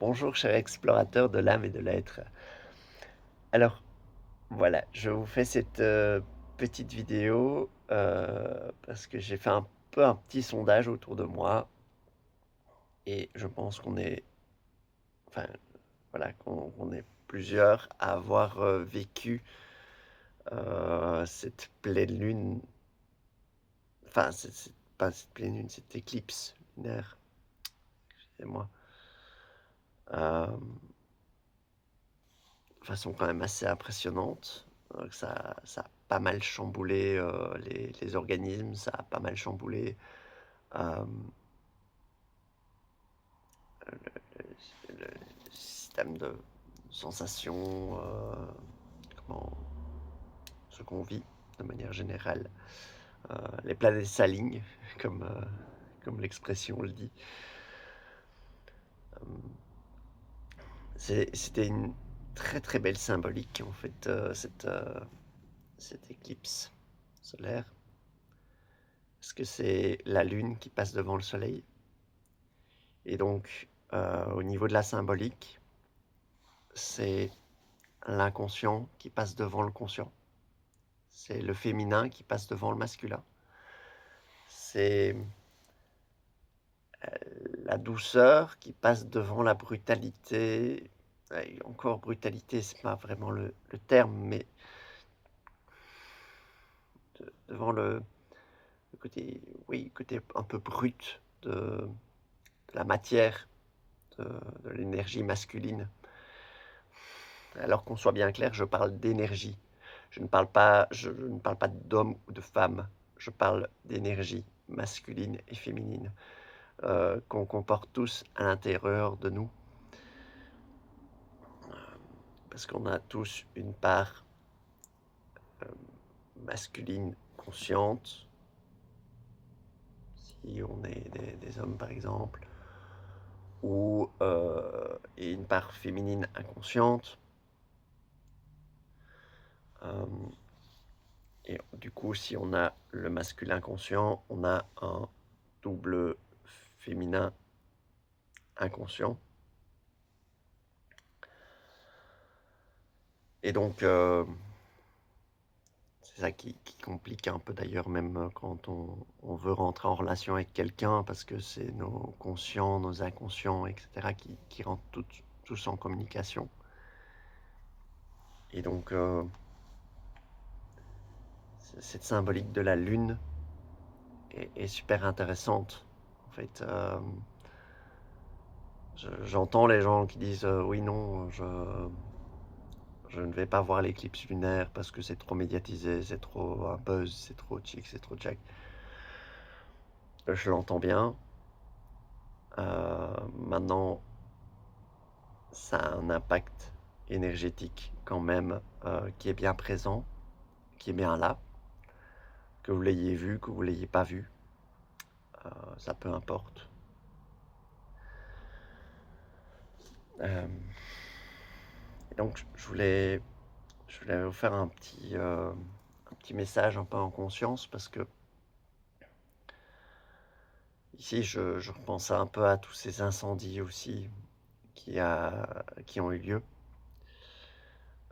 Bonjour cher explorateur de l'âme et de l'être. Alors voilà, je vous fais cette, petite vidéo, parce que j'ai fait un peu un petit sondage autour de moi et je pense qu'on est enfin voilà, qu'on est plusieurs à avoir, vécu, cette pleine lune, enfin c'est pas cette pleine lune, cette éclipse lunaire, excusez-moi, hem, de façon quand même assez impressionnante. Ça a pas mal chamboulé, les organismes, ça a pas mal chamboulé, hem, le système de sensations, comment ce qu'on vit de manière générale. Les planètes s'alignent comme, comme l'expression le dit. Hem, c'était une très, très belle symbolique en fait, cette éclipse solaire. Parce que c'est la lune qui passe devant le soleil et donc, au niveau de la symbolique, c'est l'inconscient qui passe devant le conscient. C'est le féminin qui passe devant le masculin. C'est, la douceur qui passe devant la brutalité. Et encore brutalité, c'est pas vraiment le terme, mais devant le côté, oui, côté un peu brut de la matière, de de l'énergie masculine. Alors qu'on soit bien clair, je parle d'énergie. Je ne parle pas d'homme ou de femme. Je parle d'énergie masculine et féminine, qu'on comporte tous à l'intérieur de nous. Parce qu'on a tous une part, masculine consciente, si on est des hommes par exemple, ou, et une part féminine inconsciente. Hem Et du coup, si on a le masculin conscient, on a un double féminin inconscient. Et donc, c'est ça qui complique un peu d'ailleurs, même quand on veut rentrer en relation avec quelqu'un, parce que c'est nos conscients, nos inconscients, etc., qui rentrent tous en communication. Et donc, cette symbolique de la lune est super intéressante. En fait, j'entends les gens qui disent oui, non, je ne vais pas voir l'éclipse lunaire parce que c'est trop médiatisé, c'est trop un buzz, c'est trop chic, c'est trop jack. Je l'entends bien. Maintenant, ça a un impact énergétique quand même, qui est bien présent, qui est bien là. Que vous l'ayez vu, que vous l'ayez pas vu, ça peu importe. Hem Et donc je voulais vous faire un petit message un peu en conscience parce que ici je repensais un peu à tous ces incendies aussi qui ont eu lieu,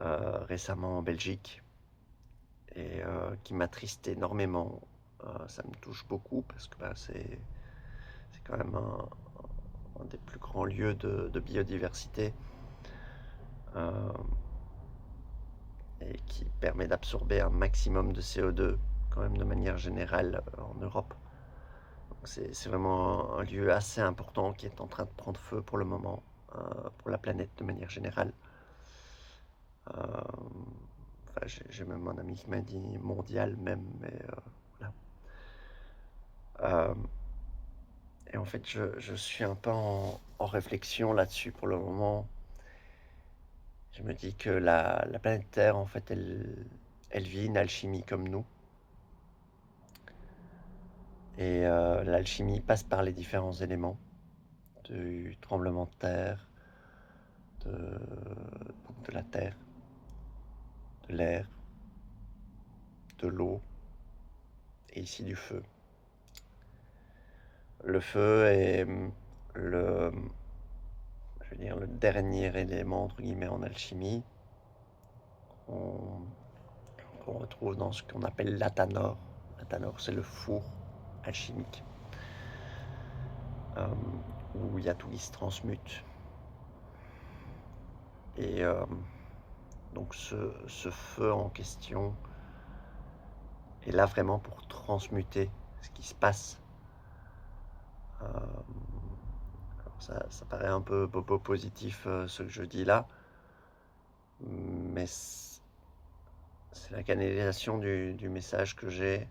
récemment en Belgique et qui m'attristent énormément. Ça me touche beaucoup parce que, bah, c'est quand même un des plus grands lieux de biodiversité, hem et qui permet d'absorber un maximum de CO2 quand même de manière générale, en Europe. Donc c'est vraiment un lieu assez important qui est en train de prendre feu pour le moment, pour la planète de manière générale. Enfin, j'ai même un ami qui m'a dit mondial même, mais voilà. Hem Et en fait, je suis un peu en réflexion là-dessus pour le moment. Je me dis que la planète Terre, en fait, elle vit une alchimie comme nous et l'alchimie passe par les différents éléments, du tremblement de terre, de donc de la terre, de l'air, de l'eau et ici du feu. Le feu est, le, je vais veux dire, le dernier élément, entre guillemets, en alchimie, qu'on retrouve dans ce qu'on appelle l'athanor. L'athanor, c'est le four alchimique, où il y a tout qui se transmute. Et donc ce feu en question est là vraiment pour transmuter ce qui se passe. Ça paraît un peu bobo positif ce que je dis là, mais c'est la canalisation du message que j'ai.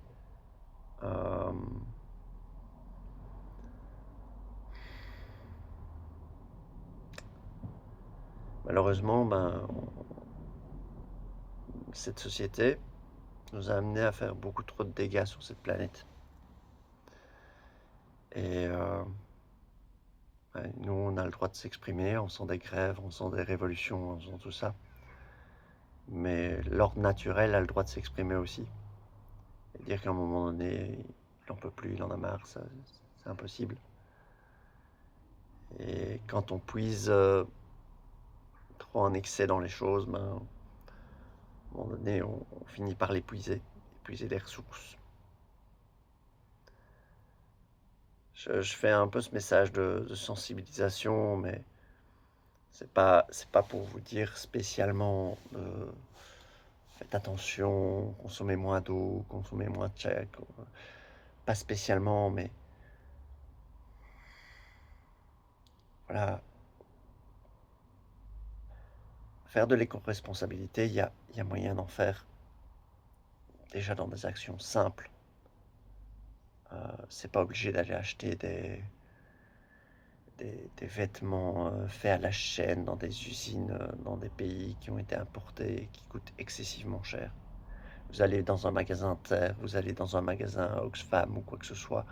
Malheureusement, cette société nous a amené à faire beaucoup trop de dégâts sur cette planète. Et nous, on a le droit de s'exprimer, on sent des grèves, on sent des révolutions, on sent tout ça. Mais l'ordre naturel a le droit de s'exprimer aussi. Et dire qu'à un moment donné, il n'en peut plus, il en a marre, c'est impossible. Et quand on puise trop en excès dans les choses, à un moment donné, on finit par l'épuiser les ressources. Je fais un peu ce message de sensibilisation, mais c'est pas pour vous dire spécialement faites attention, consommez moins d'eau, consommez moins de chèques, pas spécialement, mais voilà, faire de l'éco-responsabilité, il y a moyen d'en faire déjà dans des actions simples. C'est pas obligé d'aller acheter des vêtements faits à la chaîne dans des usines, dans des pays qui ont été importés et qui coûtent excessivement cher. Vous allez dans un magasin Terre, vous allez dans un magasin Oxfam ou quoi que ce soit,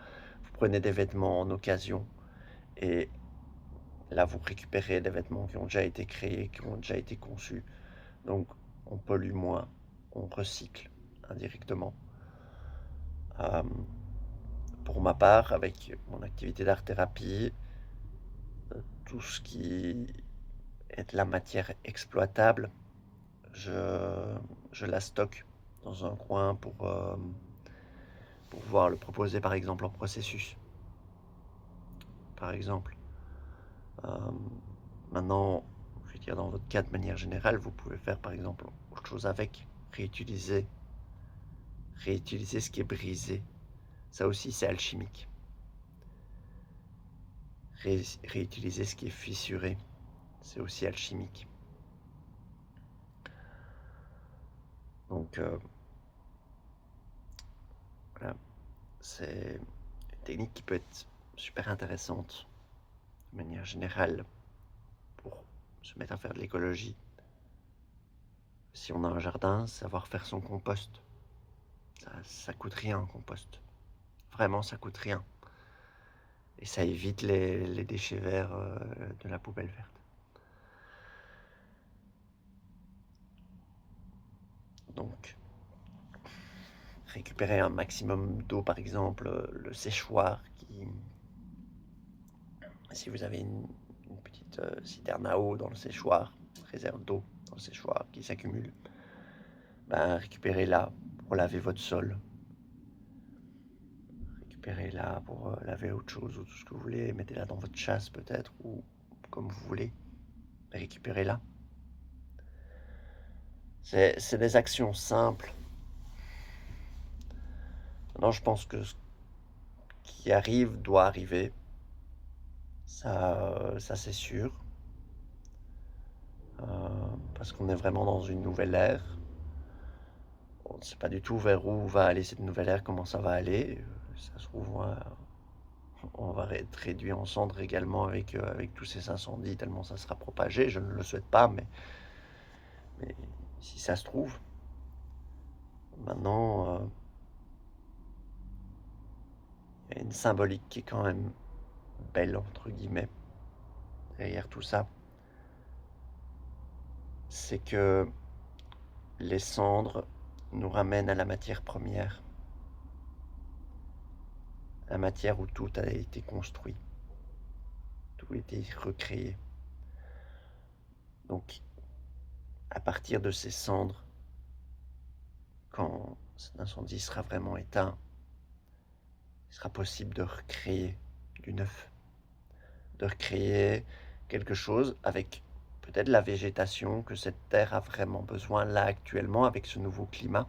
vous prenez des vêtements en occasion et là vous récupérez des vêtements qui ont déjà été créés, qui ont déjà été conçus. Donc on pollue moins, on recycle indirectement. Pour ma part, avec mon activité d'art-thérapie, tout ce qui est de la matière exploitable, je la stocke dans un coin pour pouvoir le proposer par exemple en processus. Par exemple. Maintenant, je vais dire dans votre cas de manière générale, vous pouvez faire par exemple autre chose avec, réutiliser ce qui est brisé. Ça aussi c'est alchimique. Réutiliser ce qui est fissuré, c'est aussi alchimique. Donc voilà, c'est une technique qui peut être super intéressante de manière générale pour se mettre à faire de l'écologie. Si on a un jardin, savoir faire son compost, ça coûte rien un compost. Vraiment, ça coûte rien. Et ça évite les déchets verts de la poubelle verte. Donc, récupérer un maximum d'eau, par exemple, le séchoir si vous avez une petite citerne à eau dans le séchoir, réserve d'eau dans le séchoir qui s'accumule, récupérez-la pour laver votre sol. Récupérez-la pour laver autre chose ou tout ce que vous voulez. Mettez-la dans votre chasse peut-être ou comme vous voulez. Récupérez-la. C'est des actions simples. Maintenant, je pense que ce qui arrive doit arriver. Ça c'est sûr. Parce qu'on est vraiment dans une nouvelle ère. On ne sait pas du tout vers où va aller cette nouvelle ère, comment ça va aller. Ça se trouve, on va être réduit en cendres également avec tous ces incendies, tellement ça sera propagé. Je ne le souhaite pas, mais si ça se trouve. Maintenant, il y a une symbolique qui est quand même belle, entre guillemets, derrière tout ça. C'est que les cendres nous ramènent à la matière première. La matière où tout a été construit. Tout a été recréé. Donc, à partir de ces cendres, quand cet incendie sera vraiment éteint, il sera possible de recréer du neuf, de recréer quelque chose avec peut-être la végétation que cette terre a vraiment besoin là actuellement avec ce nouveau climat,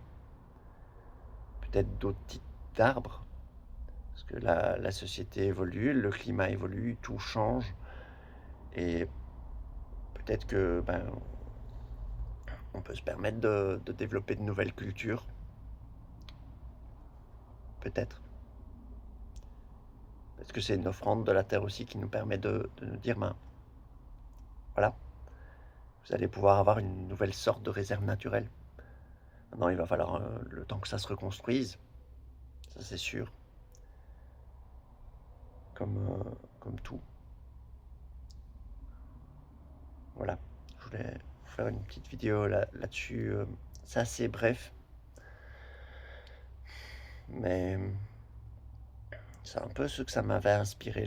peut-être d'autres types d'arbres, parce que la société évolue, le climat évolue, tout change, et peut-être que on peut se permettre de développer de nouvelles cultures, peut-être. Parce que c'est une offrande de la terre aussi qui nous permet de nous dire, voilà, vous allez pouvoir avoir une nouvelle sorte de réserve naturelle. Maintenant, il va falloir le temps que ça se reconstruise, ça c'est sûr, comme tout. Voilà, je voulais vous faire une petite vidéo là-dessus. C'est assez bref, mais c'est un peu ce que ça m'avait inspiré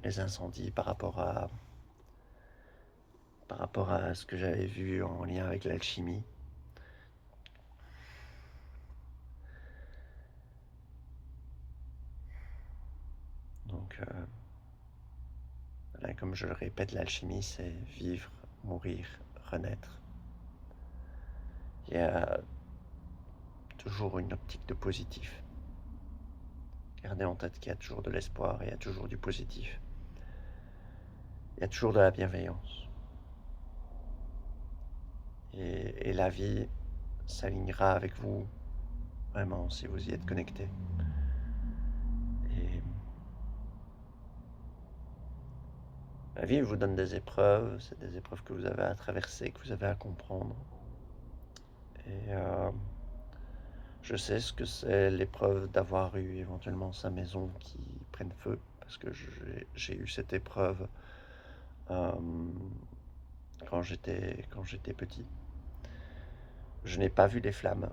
les incendies par rapport à ce que j'avais vu en lien avec l'alchimie. Donc, voilà, comme je le répète, l'alchimie, c'est vivre, mourir, renaître. Il y a toujours une optique de positif. Gardez en tête qu'il y a toujours de l'espoir, il y a toujours du positif. Il y a toujours de la bienveillance. Et la vie s'alignera avec vous, vraiment, si vous y êtes connecté. Et la vie vous donne des épreuves, c'est des épreuves que vous avez à traverser, que vous avez à comprendre. Et je sais ce que c'est l'épreuve d'avoir eu éventuellement sa maison qui prenne feu, parce que j'ai eu cette épreuve euh, quand j'étais petit. Je n'ai pas vu les flammes,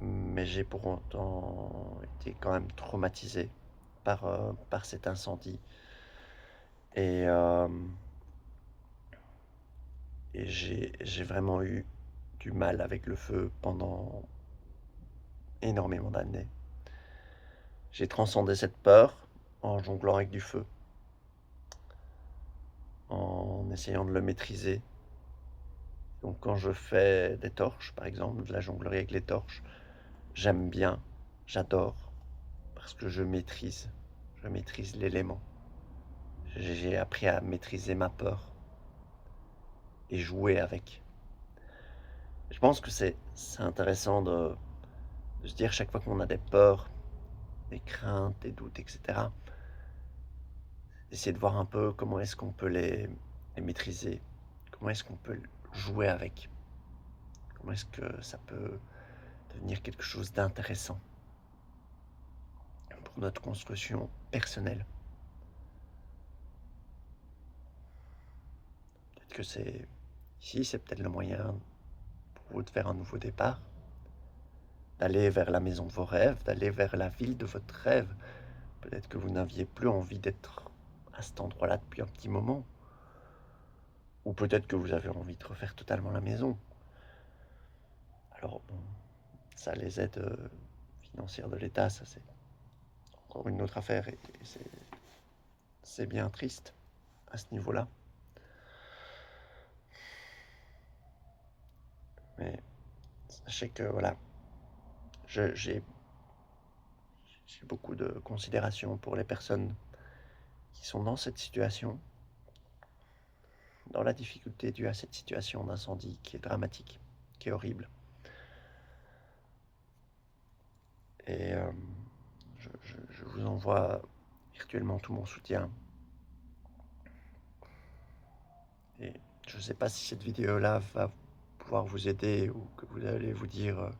mais j'ai pour autant été quand même traumatisé par cet incendie. Et, euh, et j'ai vraiment eu du mal avec le feu pendant énormément d'années. J'ai transcendé cette peur en jonglant avec du feu, en essayant de le maîtriser. Donc quand je fais des torches, par exemple, de la jonglerie avec les torches, j'aime bien, j'adore, parce que je maîtrise l'élément. J'ai appris à maîtriser ma peur et jouer avec. Je pense que c'est intéressant de se dire chaque fois qu'on a des peurs, des craintes, des doutes, etc., d'essayer de voir un peu comment est-ce qu'on peut les maîtriser, comment est-ce qu'on peut jouer avec, comment est-ce que ça peut devenir quelque chose d'intéressant pour notre construction personnelle. Peut-être que c'est peut-être le moyen pour vous de faire un nouveau départ, d'aller vers la maison de vos rêves, d'aller vers la ville de votre rêve. Peut-être que vous n'aviez plus envie d'être à cet endroit-là depuis un petit moment. Ou peut-être que vous avez envie de refaire totalement la maison. Alors, bon, ça, les aides financières de l'État, ça c'est encore une autre affaire et c'est bien triste à ce niveau-là. Mais sachez que voilà, j'ai beaucoup de considération pour les personnes qui sont dans cette situation, dans la difficulté due à cette situation d'incendie qui est dramatique, qui est horrible. Et je vous envoie virtuellement tout mon soutien. Et je ne sais pas si cette vidéo-là va pouvoir vous aider ou que vous allez vous dire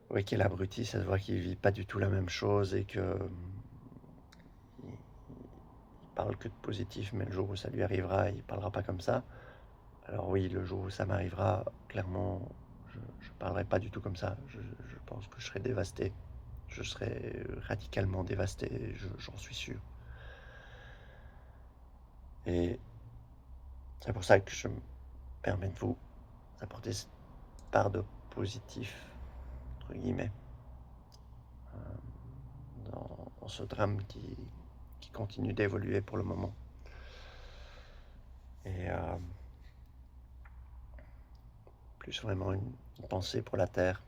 oui, quel abruti, ça se voit qu'il vit pas du tout la même chose et que il parle que de positif, mais le jour où ça lui arrivera, il parlera pas comme ça. Alors oui, le jour où ça m'arrivera, clairement, je parlerai pas du tout comme ça. Je pense que je serai dévasté. Je serai radicalement dévasté, j'en suis sûr. Et C'est pour ça que je me permets de vous apporter cette part de positif, entre guillemets, dans ce drame qui continue d'évoluer pour le moment. Et plus vraiment une pensée pour la Terre,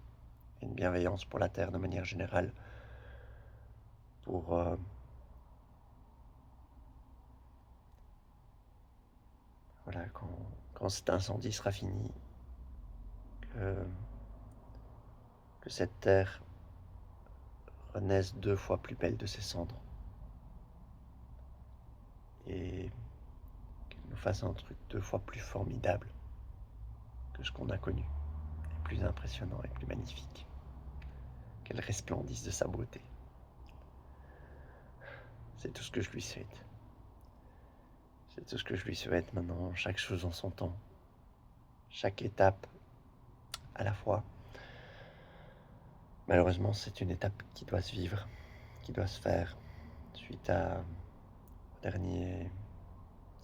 une bienveillance pour la Terre de manière générale, pour voilà, quand cet incendie sera fini, que cette Terre renaisse 2 fois plus belle de ses cendres et qu'elle nous fasse un truc 2 fois plus formidable que ce qu'on a connu, et plus impressionnant et plus magnifique, qu'elle resplendisse de sa beauté. C'est tout ce que je lui souhaite. C'est tout ce que je lui souhaite maintenant, chaque chose en son temps, chaque étape à la fois. Malheureusement, c'est une étape qui doit se vivre, qui doit se faire suite aux derniers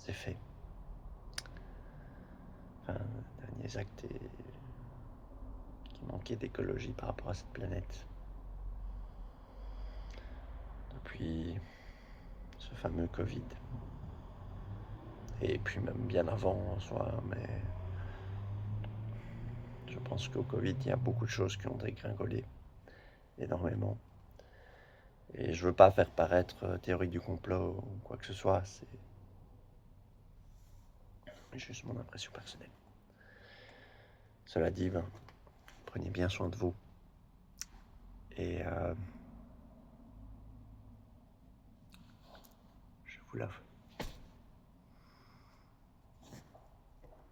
effets, enfin, derniers actes qui manquaient d'écologie par rapport à cette planète. Depuis ce fameux Covid. Et puis même bien avant en soi, mais je pense qu'au Covid, il y a beaucoup de choses qui ont dégringolé énormément. Et je veux pas faire paraître théorie du complot ou quoi que ce soit, c'est juste mon impression personnelle. Cela dit, prenez bien soin de vous. Et je vous lave.